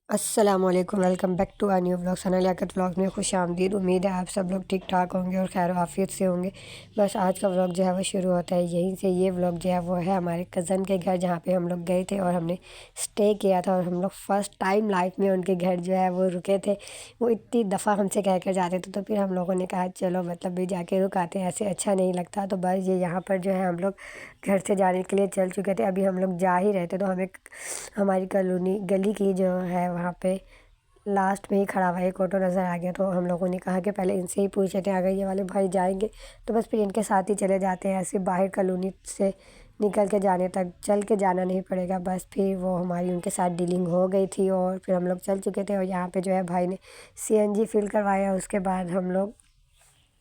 अस्सलामुअलैकुम, welcome back to our new blog. Sana Liaquat vlog में खुश आमदीद। उम्मीद है आप सब लोग ठीक ठाक होंगे और खैर आफियत से होंगे। बस आज का व्लॉग जो है वो शुरू होता है यहीं से। ये व्लॉग जो है वो है हमारे कज़न के घर, जहाँ पे हम लोग गए थे और हमने स्टे किया था। और हम लोग फ़र्स्ट टाइम लाइफ में उनके घर जो है वो रुके थे। वो इतनी दफ़ा हमसे कह कर जाते थे, तो फिर हम लोगों ने कहा चलो मतलब भी जाके रुक आते हैं, ऐसे अच्छा नहीं लगता। तो बस ये यहाँ पर जो है हम लोग घर से जाने के लिए चल चुके थे। अभी हम लोग जा ही रहे थे, तो हमें हमारी कॉलोनी गली की जो है वहाँ पे लास्ट में ही खड़ा हुआ एक ऑटो नज़र आ गया। तो हम लोगों ने कहा कि पहले इनसे ही पूछ लेते हैं, अगर ये वाले भाई जाएंगे तो बस फिर इनके साथ ही चले जाते हैं। ऐसे बाहर कॉलोनी से निकल के जाने तक चल के जाना नहीं पड़ेगा। बस फिर वो हमारी उनके साथ डीलिंग हो गई थी और फिर हम लोग चल चुके थे। और यहाँ पे जो है भाई ने सीएनजी फिल करवाया। उसके बाद हम लोग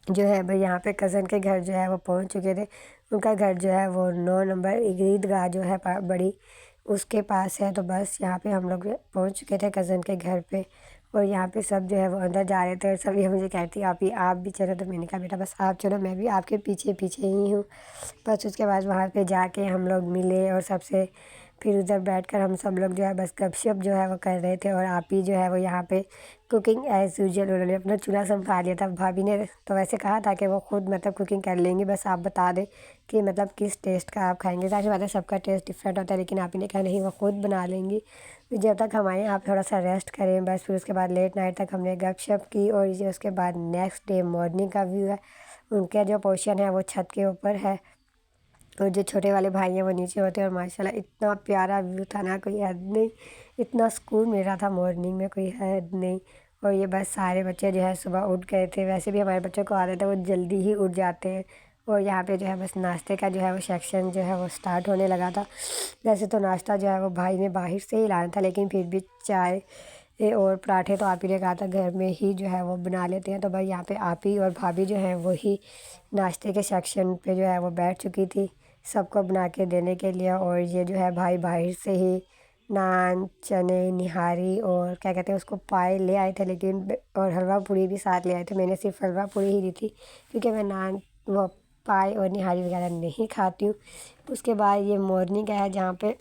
जो है भाई यहाँ पे कज़न के घर जो है वो पहुँच चुके थे। उनका घर जो है वो 9 नंबर ईदगाह जो है बड़ी, उसके पास है। तो बस यहाँ पे हम लोग पहुँच चुके थे कज़न के घर पे। और यहाँ पे सब जो है वो अंदर जा रहे थे और सब ये मुझे कहती आप भी चलो। तो मैंने कहा बेटा बस आप चलो, मैं भी आपके पीछे पीछे ही हूँ। बस उसके बाद वहाँ पे जाके हम लोग मिले और सबसे फिर उधर बैठकर हम सब लोग जो है बस गपशप जो है वो कर रहे थे। और आप ही जो है वो यहाँ पे कुकिंग एज़ यूजुअल उन्होंने अपना चूल्हा संभाल लिया था। भाभी ने तो वैसे कहा था कि वो खुद मतलब कुकिंग कर लेंगी, बस आप बता दें कि मतलब किस टेस्ट का आप खाएंगे। ज़ाहिर बात है सबका टेस्ट डिफरेंट होता है, लेकिन आप ही ने कहा नहीं वो खुद बना लेंगी। फिर जब तक हम आए आप थोड़ा सा रेस्ट करें। बस फिर उसके बाद लेट नाइट तक हमने गपशप की। और ये उसके बाद नेक्स्ट डे मॉर्निंग का व्यू है। उनका जो पोर्शन है वो छत के ऊपर है और जो छोटे वाले भाई हैं वो नीचे होते हैं। और माशाल्लाह इतना प्यारा व्यू था ना, कोई हद नहीं। इतना सुकून मिल रहा था मॉर्निंग में, कोई हद नहीं। और ये बस सारे बच्चे जो है सुबह उठ गए थे। वैसे भी हमारे बच्चों को आदत है वो जल्दी ही उठ जाते हैं। और यहाँ पे जो है बस नाश्ते का जो है वो सेक्शन जो है वो स्टार्ट होने लगा था। वैसे तो नाश्ता जो है वो भाई ने बाहर से ही लाना था, लेकिन फिर भी चाय और पराठे तो आप ही ने कहा था घर में ही जो है वो बना लेते हैं। तो भाई यहाँ पे आप ही और भाभी जो है वही नाश्ते के सेक्शन पे जो है वो बैठ चुकी थी सबको बना के देने के लिए। और ये जो है भाई बाहर से ही नान, चने, निहारी और क्या कहते हैं उसको पाए ले आए थे, लेकिन और हलवा पूड़ी भी साथ ले आए थे। मैंने सिर्फ हलवा पूड़ी ही दी थी क्योंकि मैं नान वो पाए और निहारी वगैरह नहीं खाती हूँ। उसके बाद ये मॉर्निंग का है जहाँ पे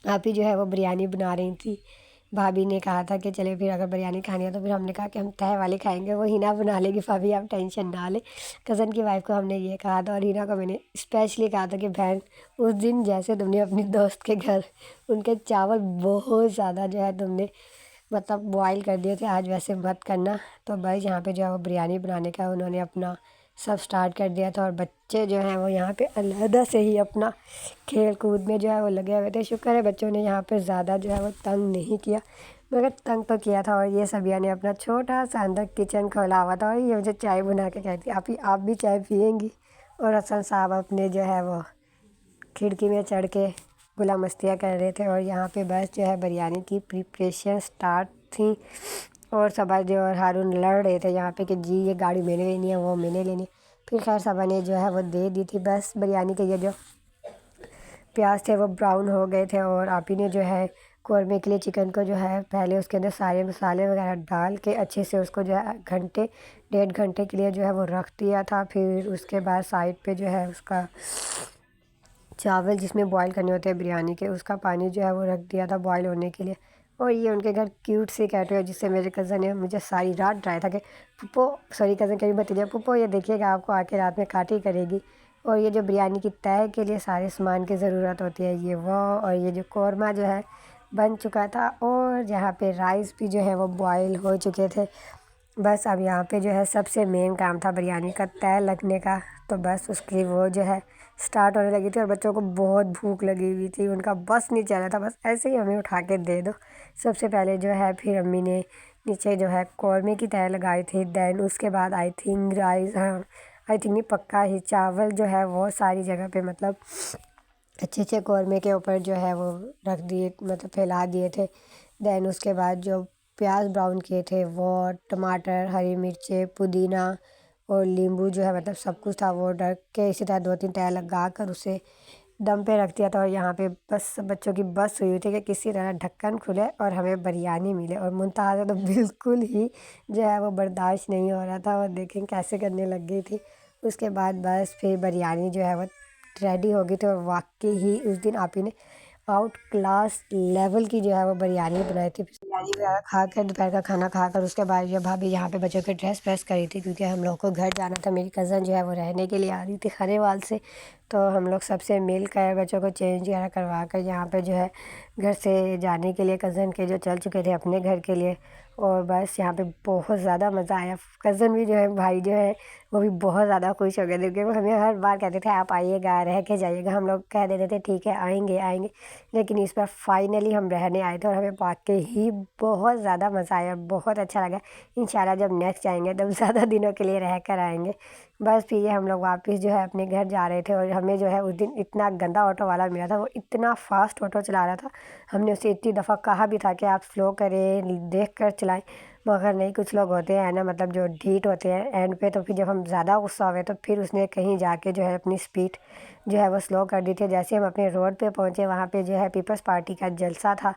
आप ही जो है वो बिरयानी बना रही थी। भाभी ने कहा था कि चले फिर अगर बिरयानी खानी है तो फिर हमने कहा कि हम तय वाली खाएंगे, वो हिना बना लेगी, भाभी आप टेंशन ना ले। कज़न की वाइफ को हमने ये कहा था और हिना को मैंने स्पेशली कहा था कि बहन उस दिन जैसे तुमने अपनी दोस्त के घर उनके चावल बहुत ज़्यादा जो है तुमने मतलब बॉयल कर दिए थे, आज वैसे मत करना। तो भाई यहाँ पे जो है वो बिरयानी बनाने का उन्होंने अपना सब स्टार्ट कर दिया था। और बच्चे जो हैं वो यहाँ पे अलहदा से ही अपना खेल कूद में जो है वो लगे हुए थे। शुक्र है बच्चों ने यहाँ पे ज़्यादा जो है वो तंग नहीं किया, मगर तंग तो किया था। और ये सबिया ने अपना छोटा सा अंदर किचन खोला हुआ था और ये मुझे चाय बना के कहती आप भी चाय पियेंगी। और हसन साहब अपने जो है वो खिड़की में चढ़ के गुला मस्तियाँ कर रहे थे। और यहाँ पे बस जो है बिरयानी की प्रिपरेशन स्टार्ट थी। और सबा जो और हारून लड़ रहे थे यहाँ पे कि जी ये गाड़ी मैंने लेनी है, वो मैंने लेनी है। फिर खैर सबा ने जो है वो दे दी थी। बस बिरयानी के ये जो प्याज थे वो ब्राउन हो गए थे। और आप ही ने जो है कौरमे के लिए चिकन को जो है पहले उसके अंदर सारे मसाले वगैरह डाल के अच्छे से उसको जो है घंटे 1.5 घंटे के लिए जो है वो रख दिया था। फिर उसके बाद साइड पे जो है उसका चावल जिसमें बॉईल करने होते हैं बिरयानी के, उसका पानी जो है वो रख दिया था बॉईल होने के लिए। और ये उनके घर क्यूट सी कैट है जिससे मेरे कज़न ने मुझे सारी रात डराया था कि पुप्पो सॉरी कज़न कभी भतीजा पुप्पो ये देखिएगा आपको आके रात में काटी करेगी। और ये जो बिरयानी की तय के लिए सारे सामान की ज़रूरत होती है ये वो। और ये जो कौरमा जो है बन चुका था और यहाँ पे राइस भी जो है वो बॉयल हो चुके थे। बस अब यहाँ पे जो है सबसे मेन काम था बिरयानी का तय लगने का। तो बस उसकी वो जो है स्टार्ट होने लगी थी और बच्चों को बहुत भूख लगी हुई थी, उनका बस नहीं चल रहा था, बस ऐसे ही हमें उठा के दे दो। सबसे पहले जो है फिर अम्मी ने नीचे जो है कौरमे की तय लगाई थी। दैन उसके बाद आई थिंक राइस, हाँ आई थिंक नहीं पक्का ही चावल जो है वो सारी जगह पे मतलब अच्छे अच्छे कौरमे के ऊपर जो है वो रख दिए, मतलब फैला दिए थे। दैन उसके बाद जो प्याज ब्राउन किए थे वो, टमाटर, हरी मिर्चें, पुदीना और नींबू जो है मतलब सब कुछ था वो रख के इसी तरह 2-3 टायर लगा कर उसे दम पे रख दिया था। और यहाँ पे बस बच्चों की बस हुई थी कि किसी तरह ढक्कन खुले और हमें बिरयानी मिले। और मुनतहा से तो बिल्कुल ही जो है वो बर्दाश्त नहीं हो रहा था और देखें कैसे करने लग गई थी। उसके बाद बस फिर बिरयानी जो है वो रेडी हो गई थी। और वाकई ही उस दिन आप ही ने आउट क्लास लेवल की जो है वो बिरयानी बनाई थी। बिरयानी वगैरह खाकर दोपहर का खाना खाकर उसके बाद जो भाभी यहाँ पे बच्चों के ड्रेस प्रेस करी थी, क्योंकि हम लोग को घर जाना था। मेरी कज़न जो है वो रहने के लिए आ रही थी खनेवाल से, तो हम लोग सबसे मिल कर बच्चों को चेंज वगैरह करवा कर यहाँ पे जो है घर से जाने के लिए कज़न के जो चल चुके थे अपने घर के लिए। और बस यहाँ पे बहुत ज़्यादा मज़ा आया। कज़न भी जो है, भाई जो है वो भी बहुत ज़्यादा खुश हो गए थे, क्योंकि वो हमें हर बार कहते थे आप आइएगा, रह के जाइएगा। हम लोग कह देते थे ठीक है आएंगे आएंगे, लेकिन इस बार फाइनली हम रहने आए थे और हमें वाकई ही बहुत ज़्यादा मज़ा आया, बहुत अच्छा लगा। इंशाल्लाह जब नेक्स्ट आएंगे तब ज़्यादा दिनों के लिए रह कर आएंगे। बस फिर ये हम लोग वापस जो है अपने घर जा रहे थे, और हमें जो है उस दिन इतना गंदा ऑटो वाला मिला था, वो इतना फास्ट ऑटो चला रहा था। हमने उसे इतनी दफ़ा कहा भी था कि आप स्लो करें, देख कर चलाएं, मगर नहीं। कुछ लोग होते हैं ना, मतलब जो ढीठ होते हैं एंड पे, तो फिर जब हम ज़्यादा गुस्सा हुए तो फिर उसने कहीं जाके जो है अपनी स्पीड जो है वो स्लो कर दी थी। जैसे हम अपने रोड पे पहुँचे, वहाँ पे जो है पीपल्स पार्टी का जलसा था।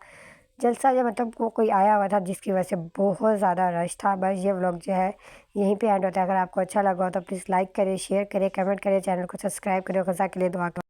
जलसा जो मतलब वो कोई आया हुआ था, जिसकी वजह से बहुत ज़्यादा रश था। बस ये व्लॉग जो है यहीं पे एंड होता है। अगर आपको अच्छा लगा हो तो प्लीज़ लाइक करें, शेयर करें, कमेंट करें, चैनल को सब्सक्राइब करें। ख़ुदा के लिए दुआ करें।